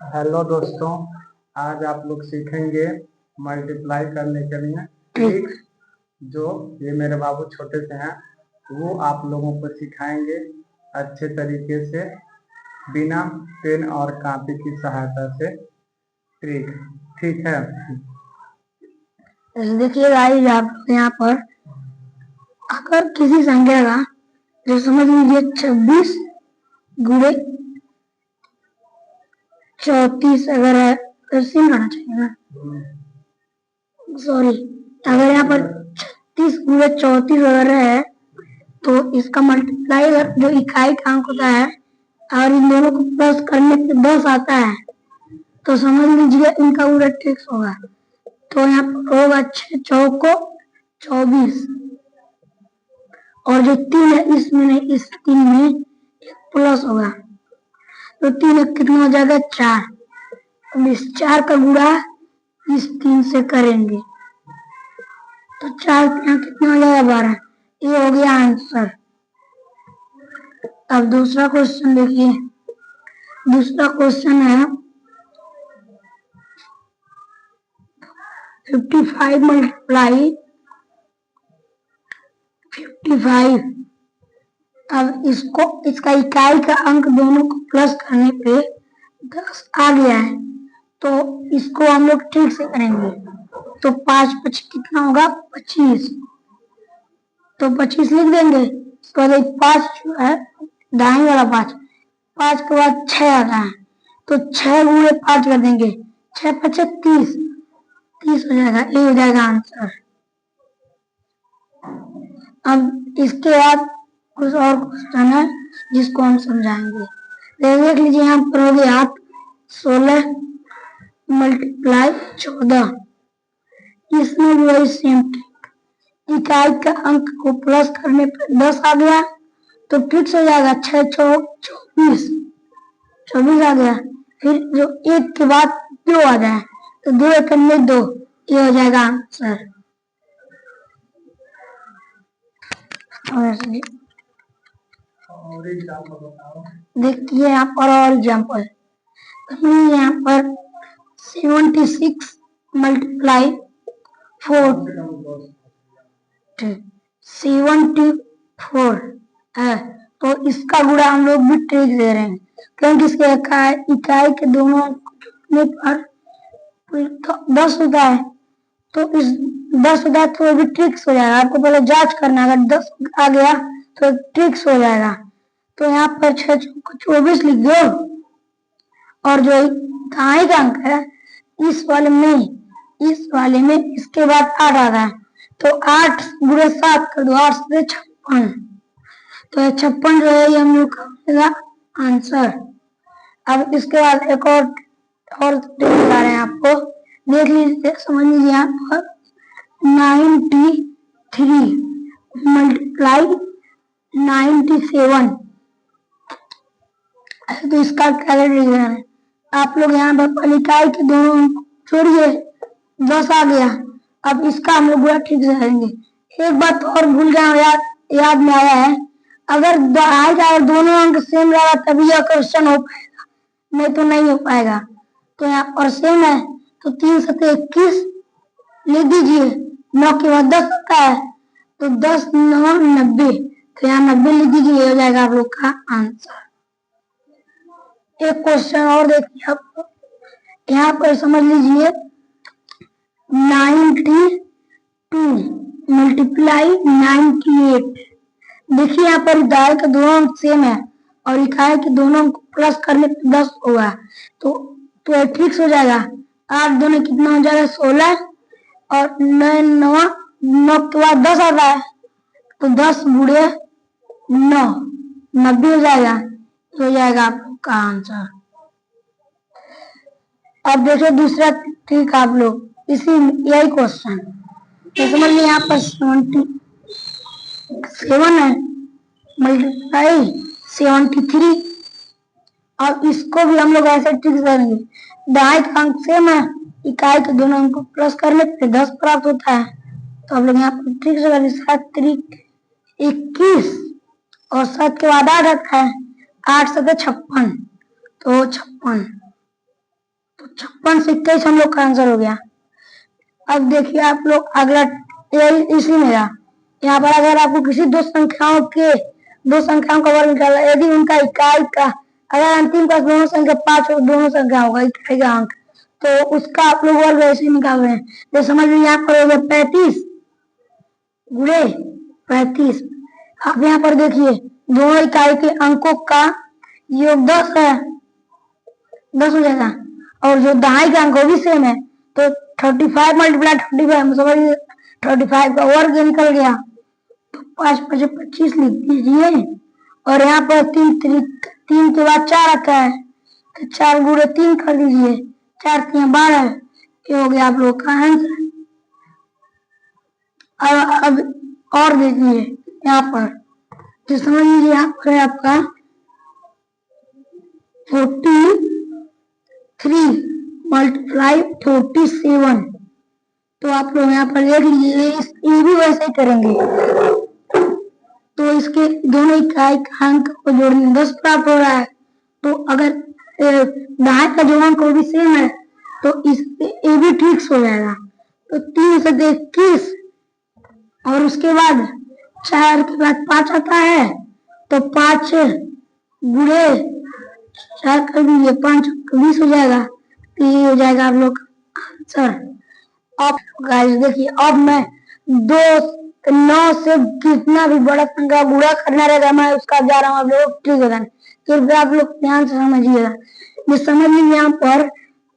Hello दोस्तों, आज आप लोग सीखेंगे मल्टीप्लाई करने के लिए ट्रिक्स। जो ये मेरे बाबू छोटे से हैं, वो आप लोगों को सिखाएंगे अच्छे तरीके से, बिना पेन और कॉपी की सहायता से ट्रिक। ठीक है। देखिए गाइस, आप यहाँ पर अगर किसी संख्या का जो समझ लीजिए 26 गुणे 34 अगर है तो सिम रहना चाहिए ना, सॉरी, अगर यहाँ पर 36 गुणे 34 अगर है तो इसका मल्टीप्लाई अगर जो इकाई का अंक होता है और इन दोनों को प्लस करने पे 10 आता है तो समझ लीजिए इनका उलट ट्रिक्स होगा। तो यहाँ पर होगा 6 चौको 24 और जो 3 है इसमें नहीं, इस 3 में एक प्लस होगा तो 3 कितना हो जाएगा 4। अब इस 4 का गुणा इस 3 से करेंगे तो 4 यहाँ कितना हो जाएगा 12। ये हो गया आंसर। अब दूसरा क्वेश्चन देखिए। दूसरा क्वेश्चन है 55 मल्टीप्लाई 55। अब इसको इसका इकाई का अंक दोनों को प्लस करने पे 10 आ गया है तो इसको हम लोग ठीक से करेंगे। तो 5 5 कितना होगा 25, तो 25 लिख देंगे। तो 5 जो है दाएं वाला 5 के बाद 6 आता है तो 6 गुणे 5 कर देंगे, 6 5 30 30 हो जाएगा। ये हो जाएगा आंसर। अब इसके बाद कुछ और क्वेश्चन है जिसको हम समझाएंगे। देख लीजिए, यहाँ पर हो गया 16 मल्टीप्लाई 14। इसमें भी वही सेम ट्रिक, इकाई का अंक को प्लस करने पर 10 आ गया तो फिक्स हो जाएगा। 6 चौक 24 24 आ गया। फिर जो 1 के बाद 2 आ जाए तो 2 एकम में 2, ये हो जाएगा आंसर। देखिए यहाँ पर और एग्जाम्पल, यहाँ पर 76 मल्टीप्लाई 74 है तो इसका गुणा हम लोग भी ट्रिक दे रहे हैं क्योंकि इसके इकाई के दोनों पर 10 होता है तो इस 10 होता है तो भी ट्रिक्स हो जाएगा। आपको पहले जांच करना, अगर 10 आ गया तो ट्रिक्स हो जाएगा। तो यहाँ पर 6 24 लिख दो और जो दाएं का अंक है इस वाले में इसके बाद 8 आ रहा है तो 8 गुणे 7 कर दो, 8 से 56, तो 56 जो है ये हम लोग का मिलेगा आंसर। अब इसके बाद एक और बता रहे हैं आपको, देख लीजिए, समझ लीजिए। यहाँ पर 93 मल्टीप्लाई 97 तो इसका क्या रीजन है। आप लोग यहाँ पर इकाई के दोनों छोड़िए, 10 आ गया। अब इसका हम लोग पूरा ठीक से करेंगे। एक बात और भूल गया, याद में आया है, अगर दोनों अंक सेम रहा तभी यह क्वेश्चन हो पाएगा, नहीं तो नहीं हो पाएगा। तो यहाँ पर सेम है तो 3 7 21 लिख दीजिए। 9 के बाद 10 आता है तो 10 9 90, तो यहाँ 90 लिख दीजिए, ये हो जाएगा आप लोग का आंसर। एक क्वेश्चन और देखिए आप, यहाँ पर समझ लीजिए 92 मल्टीप्लाई 98। देखिए यहाँ पर दाएं के दोनों अंक सेम है और इकाई के दोनों अंक प्लस करने पे 10 होगा तो फिक्स हो जाएगा। 8 दोनों कितना हो जाएगा 16 और 9 के बाद 10 आता है तो 10 गुणे 9 90 हो जाएगा, हो जाएगा आप लोग का आंसर। अब देखिए दूसरा ट्रिक, आप लोग इसी यही क्वेश्चन तो समझ लीजिए, यहाँ पर 77 है मल्टीप्लाई 73 और इसको भी हम लोग ऐसे ट्रिक करेंगे। दाएं का अंक सेम है, इकाई के दोनों अंक को प्लस करने पे 10 प्राप्त होता है तो हम लोग यहाँ पर ट्रिक से करेंगे। 7 21 और 7 के बाद 8 आता है, 8 7 56 तो 56। 56 से 21 हम लोग का आंसर हो गया। अब देखिए आप लोग अगला इसी मेरा यहाँ पर अगर आपको किसी दो संख्याओं का वर्ग निकालना, यदि उनका इकाई का अगर अंतिम का दोनों संख्या 5 और दोनों संख्या होगा इकाई का अंक, तो उसका आप लोग वर्ग ऐसे निकाल रहे हैं। तो समझ लीजिए यहाँ पर हो गया 35 गुणे 35। आप यहाँ पर देखिए दोनों इकाई के अंकों का योग 10 है, 10 हो जाएगा, और जो दहाई का अंक भी सेम है, तो 35 मल्टीप्लाई 35 समझ लीजिए 35 का वर्ग निकल गया। तो 5 5 25 लिख दीजिए, और यहाँ पर 3 के बाद 4 आता है, तो 4 गुणे 3 कर दीजिए, 4 3 12, ये हो गया आप लोग का आंसर। अब और देखिए यहाँ पर, तो समझ लीजिए यहाँ पर है आपका 43 मल्टीप्लाई 47। तो आप लोग यहाँ पर देख लीजिए ये भी वैसे ही करेंगे। तो इसके दोनों इकाई का अंक को जोड़ने 10 प्राप्त हो रहा है। तो अगर दहाई का जो अंक वो भी सेम है, तो इससे ये भी ठीक हो जाएगा। तो 3 से 21, और उसके बाद 4 के बाद 5 आता है, तो 5 गुणे 4 कर दीजिए, 5 20 हो जाएगा। तो ये हो जाएगा आप लोग आंसर। अब गाइस देखिए, अब मैं 9 से कितना भी बड़ा संख्या गुणा करना रहेगा, मैं उसका जा रहा हूँ आप लोग ठीक होगा। कृपया आप लोग ध्यान से समझिएगा। ये समझ लीजिए यहाँ पर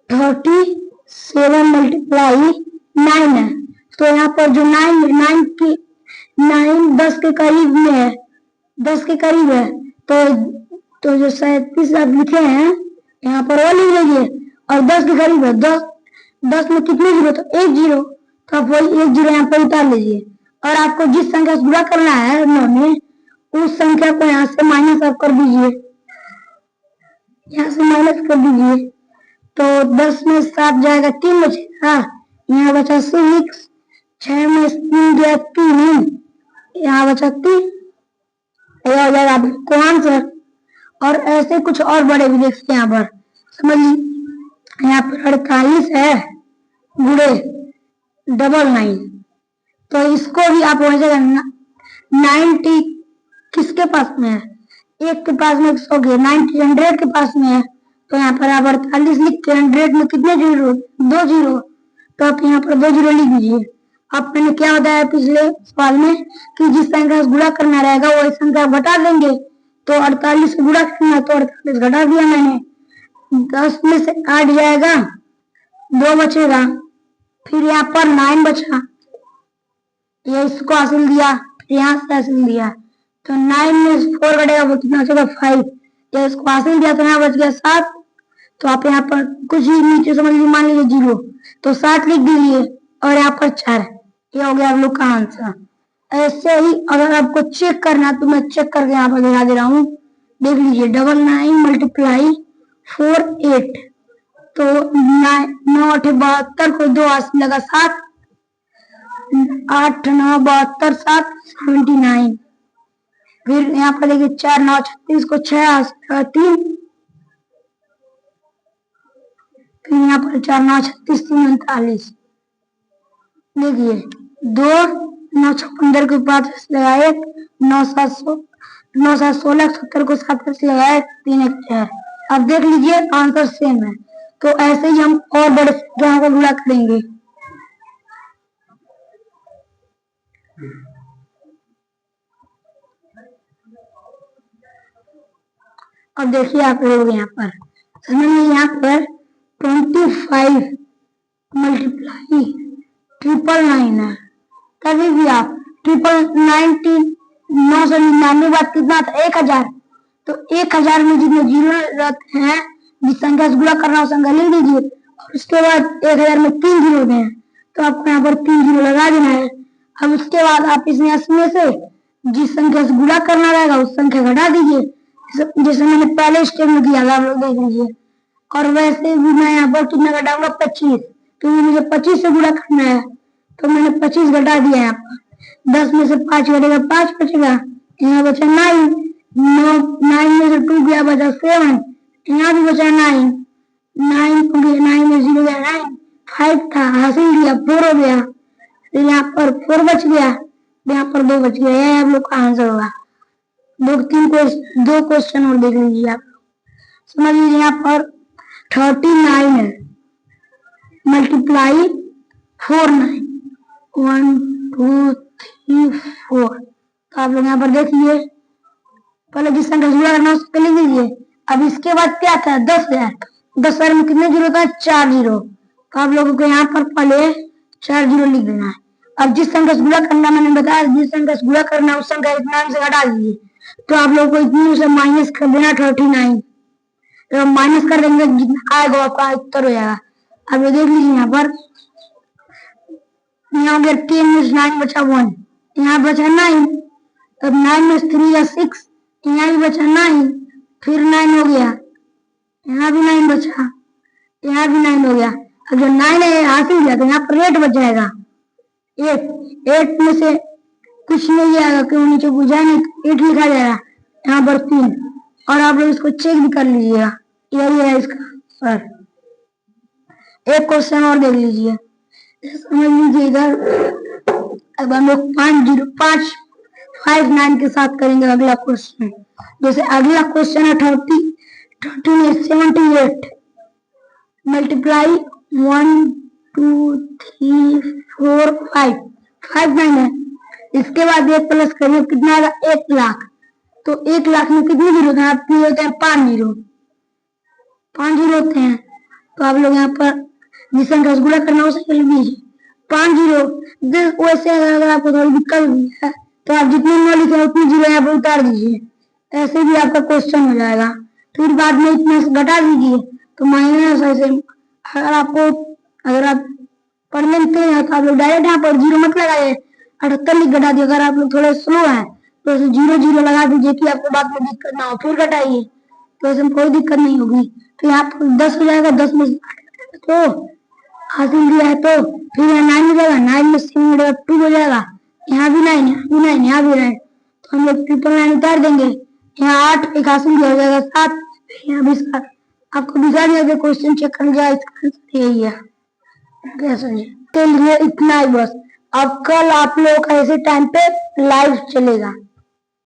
37 मल्टीप्लाई 9 है, तो यहाँ पर जो 9 10 के करीब में है, 10 के करीब है, तो जो 37 आप लिखे हैं यहाँ पर वो लिख लीजिए, और 10 के करीब है, 10 में कितने जीरो, तो 1 जीरो, तो आप वही 1 जीरो यहाँ पर उतार लीजिए, और आपको जिस संख्या से गुणा करना है में उस संख्या को यहाँ से माइनस आप कर दीजिए, यहाँ से माइनस कर दीजिए। तो 10 में 7 जाएगा, 3 बचेगा, यहाँ बचा 6, 6 में 3 गया 3, यहाँ बचा 3, यह हो जाएगा आपको आंसर। और ऐसे कुछ और बड़े भी देखते हैं यहाँ पर, समझिए यहाँ पर 48 है गुणे 99, तो इसको भी आप हो जाएगा 90 किसके पास में है, एक के पास में 100 के 90 100 के पास में है, तो यहाँ पर आप 48 लिख के 100 में कितने जीरो, 2 जीरो, तो आप यहाँ पर 2 जीरो लिख दीजिए। अब मैंने क्या बताया पिछले सवाल में कि जिस संख्या से गुणा करना रहेगा वो संख्या घटा देंगे, तो 48 से गुणा करना, तो 48 घटा दिया मैंने, 10 में से 8 जाएगा, 2 बचेगा, फिर यहाँ पर 9 बचा, ये इसको हासिल दिया, फिर यहाँ से हासिल दिया, तो 9 में 4 घटेगा, वो कितना बचेगा 5, ये इसको हासिल दिया, तो यहाँ बच गया 7, तो आप यहाँ पर कुछ ही नीचे समझ लीजिए, मान लीजिए 0, तो 7 लिख दीजिए, और यहाँ पर 4, ये हो गया आप लोग का आंसर। ऐसे ही अगर आपको चेक करना तो मैं चेक करके यहाँ पर दिखा दे रहा हूँ, देख लीजिए 99 मल्टीप्लाई 4 8, तो 9 8 72 को 2 हाथ लगा 7, 8 9 72 7 79, फिर यहाँ पर देखिए 4 9 36 को 6 हाथ लगा 3, फिर यहाँ पर 4 9 36 3 39, देखिए 2 9 6 15 को 5 लगा 1, 9 7 16 70 को 7 से लगाया 3 1 4। अब देख लीजिए आंसर सेम है। तो ऐसे ही हम और बड़े संख्याओं को गुणा करेंगे। अब देखिए आप लोग यहाँ पर समझिए, यहाँ पर 25 मल्टीप्लाई 999 है, कभी भी आप 999 बात कितना था 1000, तो 1000 में जितने जीरो रहते हैं, जिस संख्या से गुणा करना उस संख्या लिख दीजिए, और उसके बाद 1000 में 3 जीरो हैं, तो आपको यहाँ पर 3 जीरो लगा देना है। अब उसके बाद आप इसमें से जिस संख्या से गुणा करना रहेगा उस संख्या घटा दीजिए, जैसे मैंने पहले स्टेप में किया था, आप लोग देख लीजिए। और वैसे भी मैं यहाँ पर कितना घटाऊंगा 25, क्योंकि मुझे 25 से गुणा करना है, तो मैंने 25 घटा दिया यहाँ पर। 10 में से 5 घटेगा 5 बचेगा, यहाँ बचा 9 में से 2 गया बचा 7, यहाँ भी बचा 9, 9 हो गया, 9 में 0 गया 9, 5 था हासिल किया 4 हो गया, फिर यहाँ पर 4 बच गया, यहाँ पर 2 बच गया, यह आप लोग का आंसर होगा। 2 क्वेश्चन और देख लीजिए आप समझ लीजिए। यहाँ पर 39 है, मल्टीप्लाई 4 9, 1 2 3 4। तो आप लोग यहाँ पर देखिए, पहले जिस संख्या से गुणा करना उसको लिख लीजिए। अब इसके बाद क्या था 10,000, 10,000 में कितने जीरो था 4 जीरो। तो आप लोगों को यहाँ पर पहले 4 जीरो लिख देना है। अब जिस संख्या से गुणा करना मैंने बताया, जिस संख्या से गुणा करना उस संख्या के नाम से घटा दीजिए। तो आप लोगों को इतनी से माइनस कर देना 39, तो माइनस कर देंगे जितना आएगा आपका उत्तर हो जाएगा। अब ये देख लीजिए यहाँ पर, यहाँ अगर 10 में 9 बचा 1, यहाँ बचा 9, तब 9 में 3 या 6, यहाँ भी बचा 9, फिर 9 हो गया, यहाँ भी 9 बचा, यहाँ भी 9 हो गया। अब जो 9 है हासिल किया तो यहाँ पर 8 बच जाएगा। 8 में से कुछ नहीं जाएगा, क्यों नीचे बुझा नहीं, 8 लिखा जाएगा, यहाँ पर 3। और आप लोग इसको चेक भी कर लीजिएगा, यही है इसका आंसर। एक क्वेश्चन और देख लीजिए, समझ लीजिए इधर। अब हम लोग 559 के साथ करेंगे अगला क्वेश्चन। जैसे अगला क्वेश्चन है 78 मल्टीप्लाई 1 2 3 4 5 9 है। इसके बाद 1 प्लस करिए, कितना आएगा 1 लाख। तो 1 लाख में कितने जीरो होते हैं, आपके होते हैं 5 जीरो, 5 जीरो होते हैं। तो आप लोग यहाँ पर जिस संख्या से गुणा करना उसे लिख दीजिए 5 जीरो। वैसे अगर आपको थोड़ी दिक्कत हुई है तो आप जितने में लिखे उतने जीरो यहाँ पर उतार दीजिए, ऐसे भी आपका क्वेश्चन हो जाएगा। फिर बाद में इतना घटा दीजिए तो माइनस ऐसे। अगर आप पढ़ने में तेज है तो आप लोग डायरेक्ट यहाँ पर जीरो मत लगाइए, 78 लिख घटा दिए। अगर आप लोग थोड़े स्लो हैं तो ऐसे 0 0 लगा दीजिए कि आपको बाद में दिक्कत ना हो, फिर घटाइए तो ऐसे कोई दिक्कत नहीं होगी। तो यहाँ पर 10 हो जाएगा, 10 में तो हासिल किया है, तो फिर यहाँ 9 हो जाएगा, 9 में 2 हो जाएगा, यहाँ भी 9, यहाँ भी 9, यहाँ भी 9। तो हम लोग 999 उतार देंगे, यहाँ 8 एक हासिल किया हो जाएगा 7, यहाँ भी 7। आपको दिखा दिया क्वेश्चन चेक कर लिया, इसका आंसर यही है। कैसे के लिए इतना ही बस। अब कल आप लोग का ऐसे टाइम पे लाइव चलेगा।